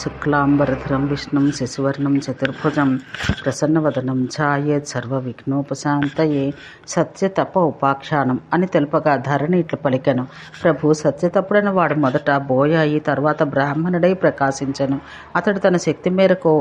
శుక్లాంబరధరం విష్ణుం శశివర్ణం చతుర్భుజం ప్రసన్నవదనం ఛాయేత్ సర్వవిఘ్నోపశాంతయే సత్యతప ఉపాఖ్యానం అని తెలుపగా ధరణి ఇట్లు పలికెను. ప్రభు సత్యతపుడైన వాడు మొదట బోయాయి, తర్వాత బ్రాహ్మణుడై ప్రకాశించెను. అతడు తన శక్తి మేరకు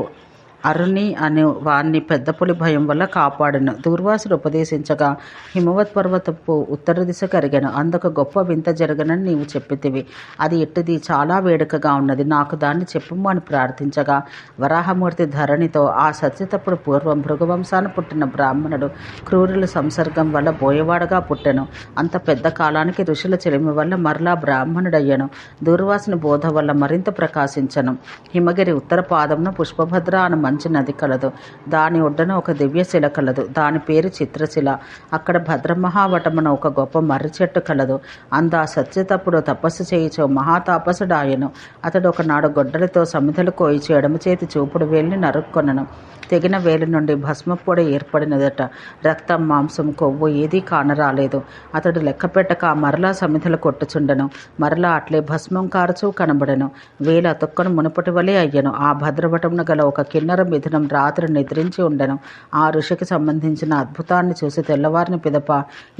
అరుణి అనే వాణ్ణి పెద్ద పులి భయం వల్ల కాపాడెను. దూర్వాసుడు ఉపదేశించగా హిమవత్ పర్వతపు ఉత్తర దిశ కరిగెను. అందుకు గొప్ప వింత జరగనని నీవు చెప్పితివి. అది ఎట్టిది? చాలా వేడుకగా ఉన్నది, నాకు దాన్ని చెప్పుము అని ప్రార్థించగా వరాహమూర్తి ధరణితో, ఆ సత్యతప్పుడు పూర్వం భృగువంశాన పుట్టిన బ్రాహ్మణుడు క్రూరుల సంసర్గం వల్ల బోయవాడగా పుట్టెను. అంత పెద్ద కాలానికి ఋషుల చెలిమి వల్ల మరలా బ్రాహ్మణుడయ్యను. దూర్వాసుని బోధ వల్ల మరింత ప్రకాశించను. హిమగిరి ఉత్తర పాదమున పుష్పభద్ర అను మంచి నది కలదు. దాని ఒడ్డున ఒక దివ్యశిల కలదు. దాని పేరు చిత్రశిల. అక్కడ భద్రమహావటమున ఒక గొప్ప మర్రి చెట్టు కలదు. అందా సత్యతప్పుడు తపస్సు చేయుచో మహాతాపసుడాయను. అతడు ఒకనాడు గొడ్డలితో సమిధలు కోయిచి ఎడమ చేతి చూపుడు వేలిని నరుక్కొనెను. తెగిన వేలి నుండి భస్మపొడి ఏర్పడినదట. రక్తం, మాంసం, కొవ్వు ఏదీ కానరాలేదు. అతడు లెక్క పెట్టక మరలా సమిధలు కొట్టుచుండెను. మరలా అట్లే భస్మం కారుచూ కనబడెను. వేలు అతుక్కను మునుపటి వలె అయ్యెను. ఆ భద్రవటమున గల ఒక కిన్నర మిథునం రాత్రి నిద్రించి ఉండెను. ఆ ఋషికి సంబంధించిన అద్భుతాన్ని చూసి తెల్లవారిని పిదప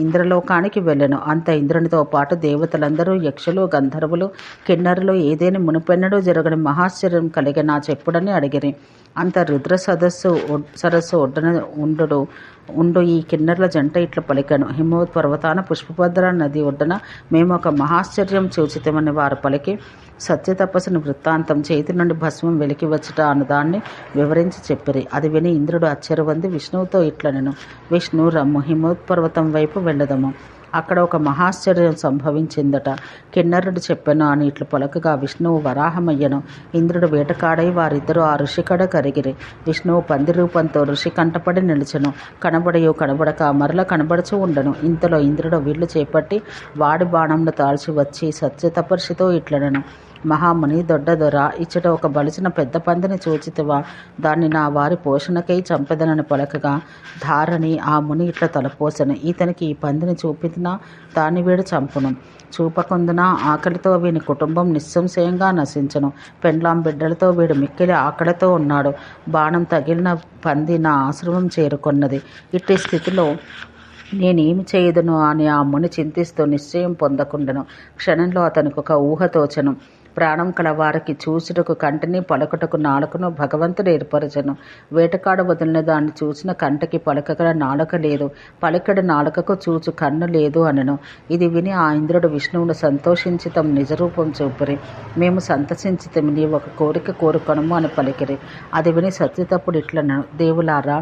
ఇంద్రలోకానికి వెళ్ళెను. అంత ఇంద్రునితో పాటు దేవతలందరూ, యక్షులు, గంధర్వులు, కిన్నరులు ఏదేని మునుపెన్నడూ జరగని మహాశ్చర్యం కలిగి నా చెప్పుడని అడిగిరి. అంత రుద్ర సరస్సు ఒడ్డున ఉండు ఈ కిన్నెర్ల జంట ఇట్లా పలికెను. హిమవత్ పర్వతాన పుష్పభద్ర నది ఒడ్డున మేము ఒక మహాశ్చర్యం చూచితమని వారు పలికి సత్యతపస్సుని వృత్తాంతం, చేతి నుండి భస్మం వెలికి వచ్చుట అన్నదాన్ని వివరించి చెప్పిరి. అది విని ఇంద్రుడు ఆశ్చర్యవంది విష్ణువుతో ఇట్లనెను. విష్ణు, రమ్ము, హిమవత్ పర్వతం వైపు వెళ్ళదము. అక్కడ ఒక మహాశ్చర్యం సంభవించిందట. కిన్నరుడు చెప్పెను అని ఇట్లు పలకగా విష్ణువు వరాహమయ్యను. ఇంద్రుడు వేటకాడై వారిద్దరూ ఆ ఋషి కడ కరిగిరి. విష్ణువు పంది రూపంతో ఋషి కంటపడి నిలిచెను. కనబడయో కనబడక మరల కనబడుచూ ఉండను. ఇంతలో ఇంద్రుడు విల్లు చేపట్టి వాడి బాణంను తాల్చి వచ్చి సత్యతపర్షితో ఇట్లనెను. మహాముని, దొడ్డ దొర, ఇచ్చట ఒక బలిసిన పెద్ద పందిని చూచితివా? దాన్ని నా వారి పోషణకై చంపెదనని పలకగా ధారణి ఆ ముని ఇట్లా తలపోసెను. ఇతనికి ఈ పందిని చూపినా దాన్ని వీడు చంపును. చూపకుందున ఆకలితో వీని కుటుంబం నిస్సంశయంగా నశించను. పెండ్లాం బిడ్డలతో వీడు మిక్కిలి ఆకలితో ఉన్నాడు. బాణం తగిలిన పంది నా ఆశ్రమం చేరుకొన్నది. ఇట్టి స్థితిలో నేనేమి చేయదును అని ఆ ముని చింతిస్తూ నిశ్చయం పొందకుండెను. క్షణంలో అతనికి ఒక ఊహ తోచెను. ప్రాణం కల వారికి చూచుటకు కంటిని, పలుకుటకు నాలుకను భగవంతుడు ఏర్పరచను. వేటకాడ వదిలిన దాన్ని చూసిన కంటికి పలకగల నాలుక లేదు, పలికడు నాలుకకు చూచు కన్ను లేదు అనెను. ఇది విని ఆ ఇంద్రుడు విష్ణువును సంతోషించి తమ నిజరూపం చూపిరి. మేము సంతసించితమి, నీవు ఒక కోరిక కోరుకొనము అని పలికిరి. అది విని సత్యతప్పుడు ఇట్లనెను. దేవులారా,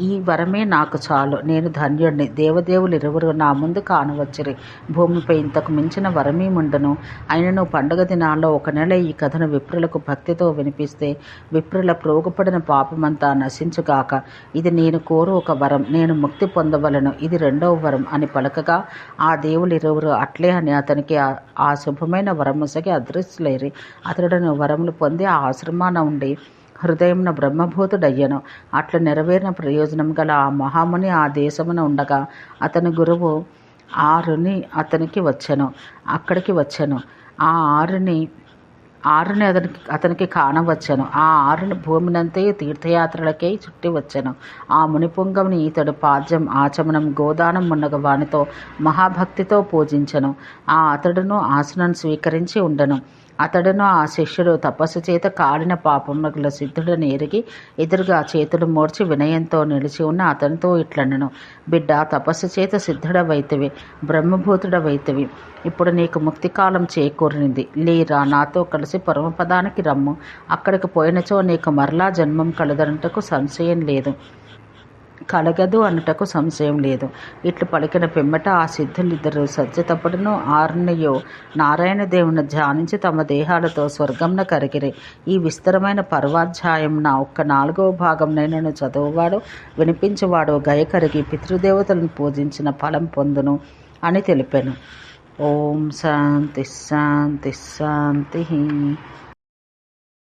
ఈ వరమే నాకు చాలు. నేను ధన్యుడిని. దేవదేవులు ఇరువురు నా ముందు కానవచ్చిరి. భూమిపై ఇంతకు మించిన వరమేముండను. అయినను పండుగ దినాల్లో ఒక నెల ఈ కథను విప్రులకు భక్తితో వినిపిస్తే విప్రుల ప్రోగుపడిన పాపమంతా నశించుగాక. ఇది నేను కోరు ఒక వరం. నేను ముక్తి పొందవలను. ఇది రెండవ వరం అని పలకగా ఆ దేవులు ఇరువురు అట్లే అని అతనికి ఆ శుభమైన వరముసగి అదృశ్యులైరి. అతడును వరములు పొంది ఆ ఆశ్రమాన ఉండి హృదయంన బ్రహ్మభూతుడయ్యను. అట్లా నెరవేరిన ప్రయోజనం గల ఆ మహాముని ఆ దేశమున ఉండగా అతని గురువు ఆరుని అక్కడికి వచ్చెను. ఆ ఆరుని అతనికి కానవచ్చెను. ఆ ఆరుని భూమినంతయు తీర్థయాత్రలకై చుట్టి వచ్చెను. ఆ మునిపుంగముని ఈతడు పాద్యం, ఆచమనం, గోదానం మున్నగ వానితో మహాభక్తితో పూజించెను. ఆ అతడును ఆసనం స్వీకరించి ఉండెను. అతడును ఆ శిష్యుడు తపస్సు చేత కాలిన పాపముల సిద్ధుడని ఎరిగి ఎదురుగా చేతులు మోడ్చి వినయంతో నిలిచి ఉన్న అతనితో ఇట్లనెను. బిడ్డ, తపస్సు చేత సిద్ధుడవైతివి, బ్రహ్మభూతుడవైతివి. ఇప్పుడు నీకు ముక్తికాలం చేకూరినది. లేరా, నాతో కలిసి పరమపదానికి రమ్ము. అక్కడికి పోయినచో నీకు మరలా జన్మం కలగదు సంశయం లేదు. ఇట్లు పలికిన పిమ్మట ఆ సిద్ధులిద్దరూ సత్యతపుడును ఆరుణ్యో నారాయణ దేవుని ధ్యానించి తమ దేహాలతో స్వర్గంన కరిగిరి. ఈ విస్తరమైన పర్వాధ్యాయంన ఒక్క 4వ భాగంనైనను చదువువాడు, వినిపించేవాడు గయ కరిగి పితృదేవతలను పూజించిన ఫలం పొందును అని తెలిపెను. ఓం శాంతి శాంతి శాంతి.